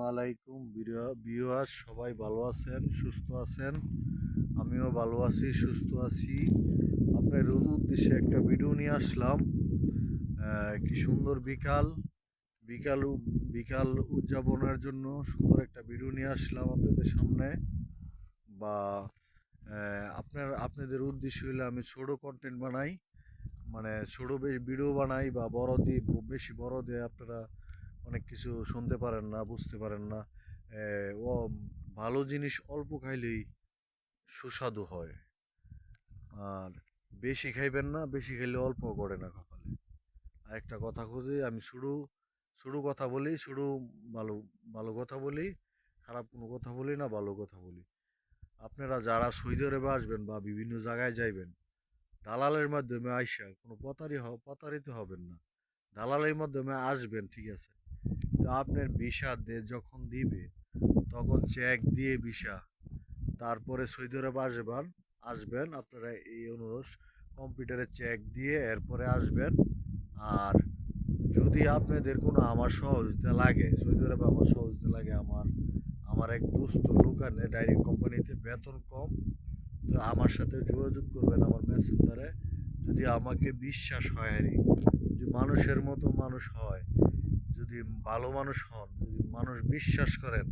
আলাইকুম ভিউয়ার্স, সবাই ভালো আছেন, সুস্থ আছেন। আমিও ভালো আছি, সুস্থ আছি। আপনার উদ্দেশ্যে একটা ভিডিও নিয়ে আসলাম। কি সুন্দর বিকাল বিকাল বিকাল উদযাপনের জন্য সুন্দর একটা ভিডিও নিয়ে আসলাম আপনাদের সামনে। বা আপনাদের উদ্দেশ্য হলে আমি ছোট কন্টেন্ট বানাই, মানে ছোট বেশ ভিডিও বানাই, বা বড় দিয়ে বেশি বড় দিয়ে আপনারা অনেক কিছু শুনতে পারেন না, বুঝতে পারেন না। ও ভালো জিনিস অল্প খাইলেই সুস্বাদু হয়। আর বেশি খাইবেন না, বেশি খাইলে অল্প করে না কপালে। আর একটা কথা খুঁজি, আমি শুরু শুরু কথা বলি, শুরু ভালো ভালো কথা বলি, খারাপ কোনো কথা বলি না, ভালো কথা বলি। আপনারা যারা সৌদি আরবে আসবেন বা বিভিন্ন জায়গায় যাইবেন, দালালের মাধ্যমে আইসা কোনো প্রতারিত হবেন না। দালালের মাধ্যমে আসবেন, ঠিক আছে, তো আপনার ভিসা যখন দিবে তখন চেক দিয়ে ভিসা, তারপরে সৌদি আরব আসবেন আপনারা। এই অনুরোধ, কম্পিউটারে চেক দিয়ে এরপরে আসবেন। আর যদি আপনাদের কোনো আমার সহযোগিতা লাগে, সৌদি আরবে আমার সহযোগিতা লাগে, আমার এক দোস্ত দোকানে ডাইরেক্ট কোম্পানিতে বেতন কম, তো আমার সাথে যোগাযোগ করবেন আমার মেসেঞ্জারে। যদি আমাকে বিশ্বাস হয়, আর যদি মানুষের মতো মানুষ হয়, যদি ভালো মানুষ হন, যদি মানুষ বিশ্বাস করেন,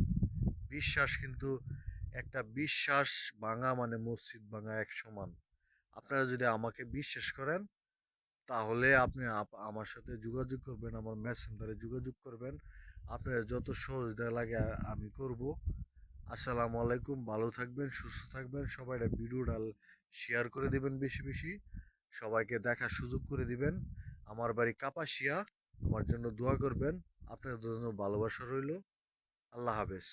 বিশ্বাস কিন্তু একটা বিশ্বাস ভাঙা মানে মসজিদ ভাঙা এক সমান। আপনারা যদি আমাকে বিশ্বাস করেন, তাহলে আপনি আমার সাথে যোগাযোগ করবেন, আমার মেসেঞ্জারে যোগাযোগ করবেন। আপনার যত সহযোগিতা লাগে আমি করব। আসসালামু আলাইকুম, ভালো থাকবেন, সুস্থ থাকবেন। সবাই ভিডিওটা শেয়ার করে দিবেন বেশি বেশি, সবাইকে দেখার সুযোগ করে দিবেন। আমার বাড়ি কাপাসিয়া, আমার জন্য দোয়া করবেন। আপনাদের জন্য ভালোবাসা রইল। আল্লাহ হাফেজ।